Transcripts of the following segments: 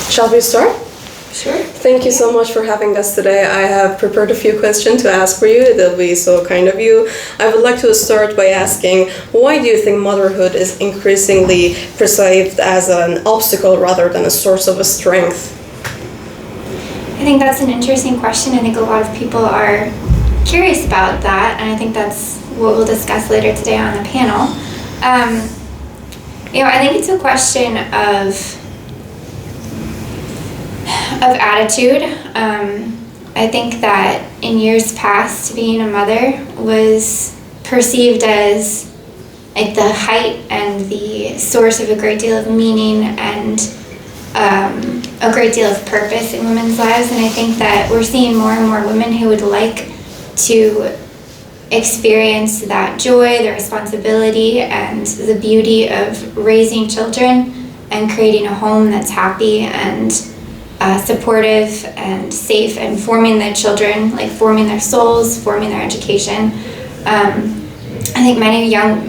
Shall we start? Sure. Thank you so much for having us today. I have prepared a few questions to ask for you. That'll be so kind of you. I would like to start by asking, why do you think motherhood is increasingly perceived as an obstacle rather than a source of a strength? I think that's an interesting question. I think a lot of people are curious about that, and I think that's what we'll discuss later today on the panel. I think it's a question of attitude. I think that in years past, being a mother was perceived as like the height and the source of a great deal of meaning and a great deal of purpose in women's lives. And I think that we're seeing more and more women who would like to experience that joy, the responsibility, and the beauty of raising children and creating a home that's happy and supportive and safe, and forming their children, like forming their souls, forming their education. I think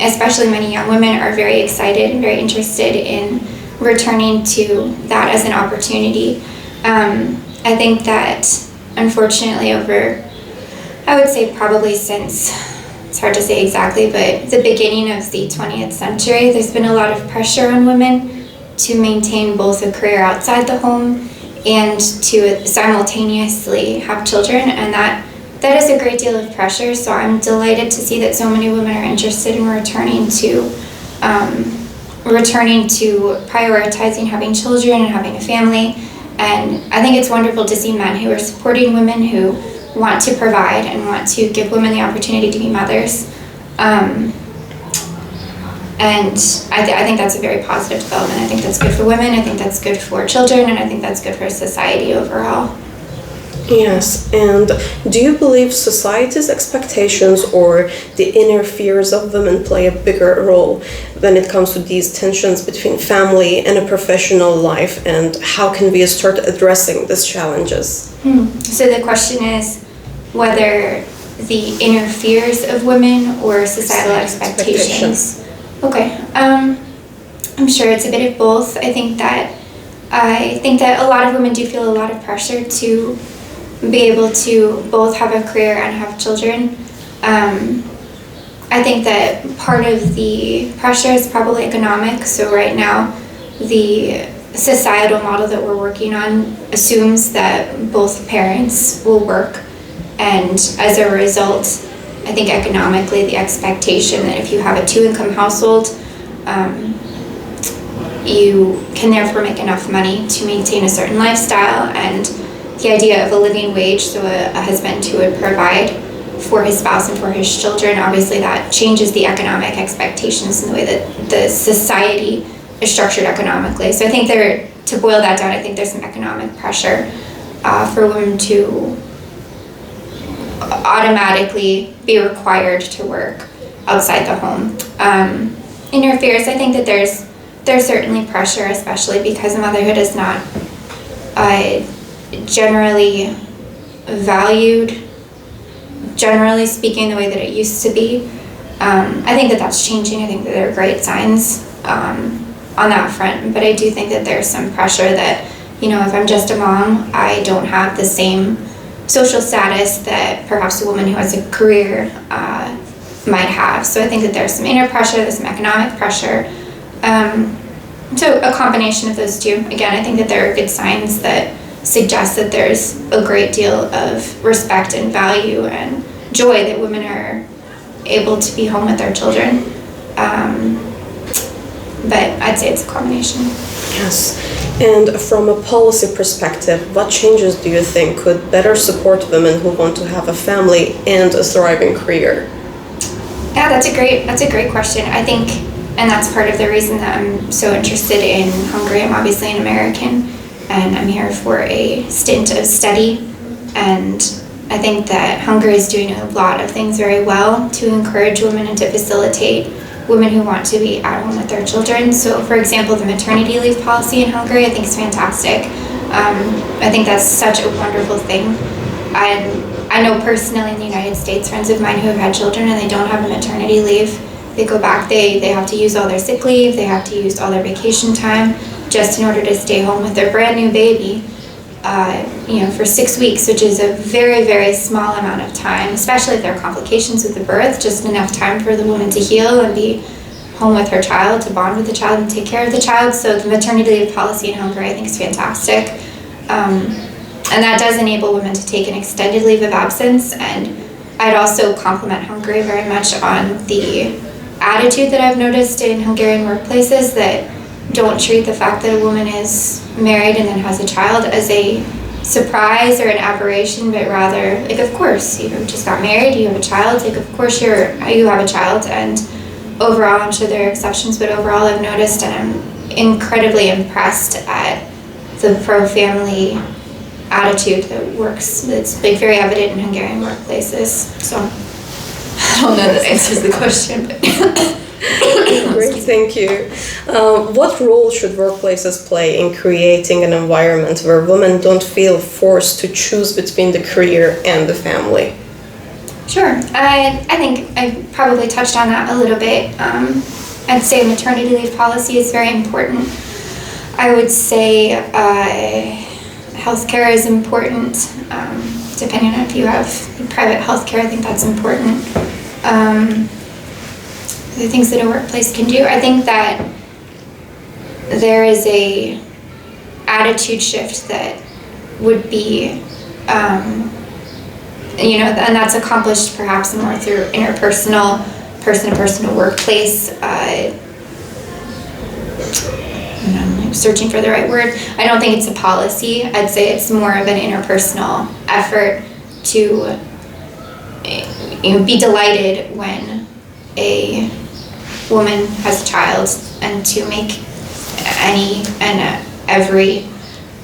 especially many young women are very excited and very interested in returning to that as an opportunity. I think that unfortunately I would say probably since, it's hard to say exactly, but the beginning of the 20th century, there's been a lot of pressure on women to maintain both a career outside the home and to simultaneously have children, and that is a great deal of pressure. So I'm delighted to see that so many women are interested in returning to prioritizing having children and having a family. And I think it's wonderful to see men who are supporting women who want to provide and want to give women the opportunity to be mothers. And I think that's a very positive development. I think that's good for women, I think that's good for children, and I think that's good for society overall. Yes, and do you believe society's expectations or the inner fears of women play a bigger role when it comes to these tensions between family and a professional life, and how can we start addressing these challenges? So the question is whether the inner fears of women or societal expectations. Okay, I'm sure it's a bit of both. I think that a lot of women do feel a lot of pressure to be able to both have a career and have children. I think that part of the pressure is probably economic. So right now, the societal model that we're working on assumes that both parents will work, and as a result, I think economically the expectation that if you have a 2-income household, you can therefore make enough money to maintain a certain lifestyle, and the idea of a living wage, so a husband who would provide for his spouse and for his children, obviously that changes the economic expectations in the way that the society is structured economically. So I think to boil that down, I think there's some economic pressure for women to automatically be required to work outside the home. Inner fears, I think that there's certainly pressure, especially because motherhood is not generally valued, generally speaking, the way that it used to be. I think that that's changing. I think that there are great signs on that front, but I do think that there's some pressure that, if I'm just a mom, I don't have the same social status that perhaps a woman who has a career might have. So I think that there's some inner pressure, there's some economic pressure. So a combination of those two. Again, I think that there are good signs that suggest that there's a great deal of respect and value and joy that women are able to be home with their children. But I'd say it's a combination. Yes. And from a policy perspective, what changes do you think could better support women who want to have a family and a thriving career? Yeah, that's a great question. I think, and that's part of the reason that I'm so interested in Hungary. I'm obviously an American, and I'm here for a stint of study. And I think that Hungary is doing a lot of things very well to encourage women and to facilitate women who want to be at home with their children. So, for example, the maternity leave policy in Hungary, I think is fantastic. I think that's such a wonderful thing. I know personally in the United States, friends of mine who have had children and they don't have a maternity leave. They go back, they have to use all their sick leave, they have to use all their vacation time. just in order to stay home with their brand new baby, for 6 weeks, which is a very, very small amount of time, especially if there are complications with the birth, just enough time for the woman to heal and be home with her child, to bond with the child and take care of the child. So the maternity leave policy in Hungary, I think, is fantastic. And that does enable women to take an extended leave of absence. And I'd also compliment Hungary very much on the attitude that I've noticed in Hungarian workplaces that don't treat the fact that a woman is married and then has a child as a surprise or an aberration, but rather, like, of course, you just got married, you have a child, like, of course you have a child. And overall, I'm sure there are exceptions, but overall I've noticed, and I'm incredibly impressed at the pro-family attitude that works, that's like very evident in Hungarian workplaces. So I don't know that answers the question, but Great, thank you. What role should workplaces play in creating an environment where women don't feel forced to choose between the career and the family? Sure. I think I probably touched on that a little bit. I'd say maternity leave policy is very important. I would say healthcare is important. Depending on if you have private healthcare, I think that's important. The things that a workplace can do. I think that there is a attitude shift that would be, and that's accomplished perhaps more through interpersonal, person-to-person workplace. I'm searching for the right word. I don't think it's a policy. I'd say it's more of an interpersonal effort to be delighted when a woman has a child, and to make any and every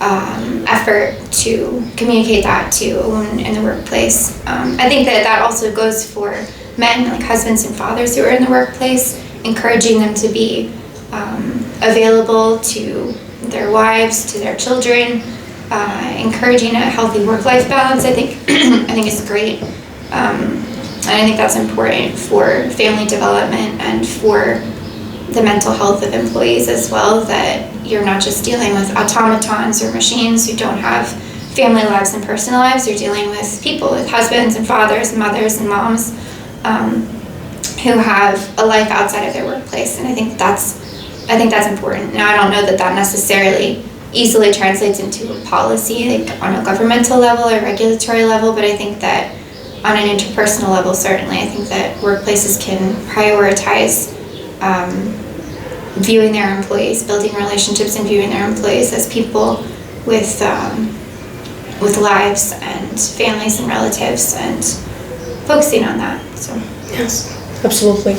effort to communicate that to a woman in the workplace. I think that also goes for men, like husbands and fathers who are in the workplace, encouraging them to be available to their wives, to their children, encouraging a healthy work-life balance. I think is great. And I think that's important for family development and for the mental health of employees as well, that you're not just dealing with automatons or machines who don't have family lives and personal lives. You're dealing with people, with husbands and fathers and mothers and moms who have a life outside of their workplace. And I think that's important. Now, I don't know that necessarily easily translates into a policy, like on a governmental level or regulatory level, but I think that on an interpersonal level, certainly, I think that workplaces can prioritize viewing their employees, building relationships and viewing their employees as people with lives and families and relatives, and focusing on that. So yes, absolutely.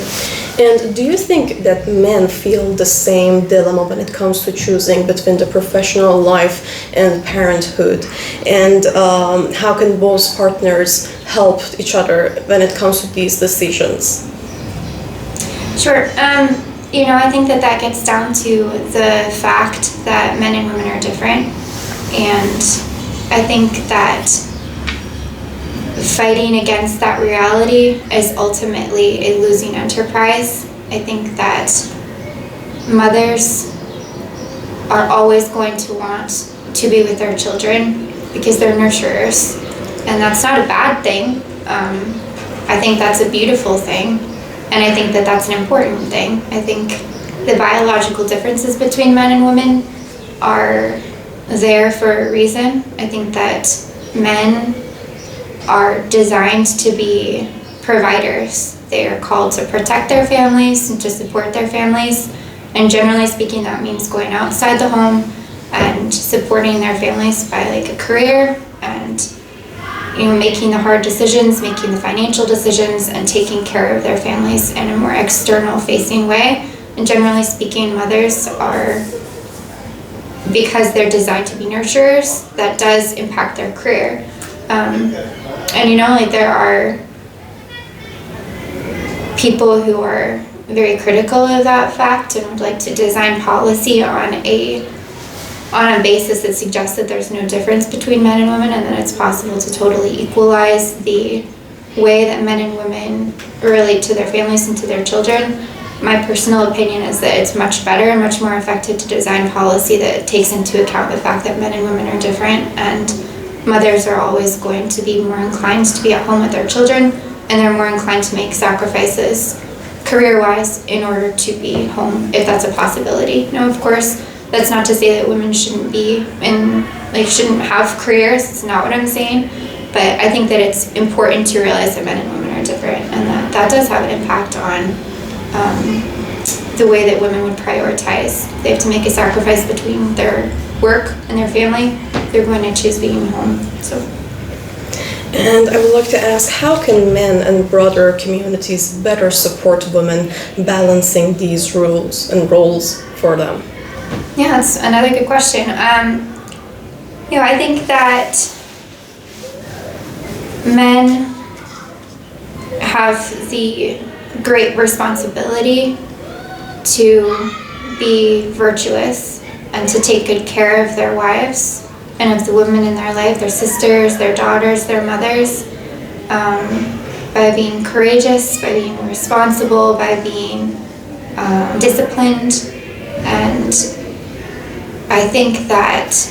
And do you think that men feel the same dilemma when it comes to choosing between the professional life and parenthood? And how can both partners help each other when it comes to these decisions? Sure. I think that gets down to the fact that men and women are different. And I think that fighting against that reality is ultimately a losing enterprise. I think that mothers are always going to want to be with their children because they're nurturers, and that's not a bad thing. I think that's a beautiful thing, and I think that that's an important thing. I think the biological differences between men and women are there for a reason. I think that men are designed to be providers. They are called to protect their families and to support their families. And generally speaking, that means going outside the home and supporting their families by like a career and making the hard decisions, making the financial decisions, and taking care of their families in a more external facing way. And generally speaking, mothers are, because they're designed to be nurturers, that does impact their career. There are people who are very critical of that fact and would like to design policy on a basis that suggests that there's no difference between men and women, and that it's possible to totally equalize the way that men and women relate to their families and to their children. my personal opinion is that it's much better and much more effective to design policy that takes into account the fact that men and women are different, and mothers are always going to be more inclined to be at home with their children, and they're more inclined to make sacrifices career-wise in order to be home if that's a possibility. Now, of course, that's not to say that women shouldn't be shouldn't have careers. It's not what I'm saying. But I think that it's important to realize that men and women are different, and that does have an impact on the way that women would prioritize. They have to make a sacrifice between their work and their family. They're going to choose being home. So. And I would like to ask, how can men and broader communities better support women balancing these rules and roles for them? Yeah, that's another good question. I think that men have the great responsibility to be virtuous and to take good care of their wives and of the women in their life, their sisters, their daughters, their mothers, by being courageous, by being responsible, by being disciplined. And I think that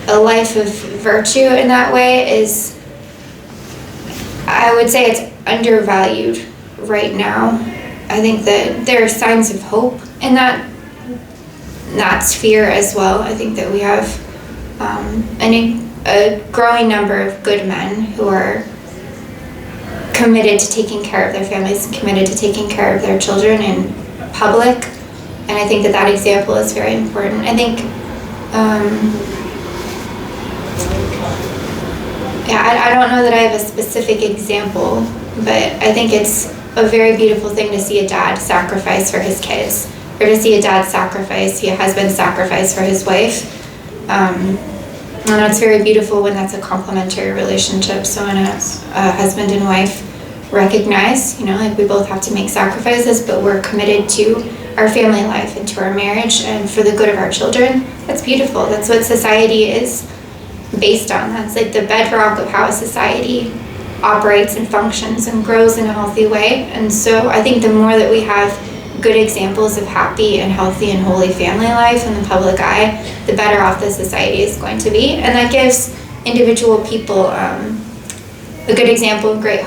a life of virtue in that way is, I would say, it's undervalued right now. I think that there are signs of hope in that sphere as well. I think that we have a growing number of good men who are committed to taking care of their families and committed to taking care of their children in public. And I think that example is very important. I think, I don't know that I have a specific example, but I think it's a very beautiful thing to see a dad sacrifice for his kids, or to see a husband sacrifice for his wife. And it's very beautiful when that's a complementary relationship. So when a husband and wife recognize, we both have to make sacrifices, but we're committed to our family life and to our marriage and for the good of our children. That's beautiful. That's what society is based on. That's like the bedrock of how a society operates and functions and grows in a healthy way. And so I think the more that we have good examples of happy and healthy and holy family life in the public eye, the better off the society is going to be. And that gives individual people a good example of great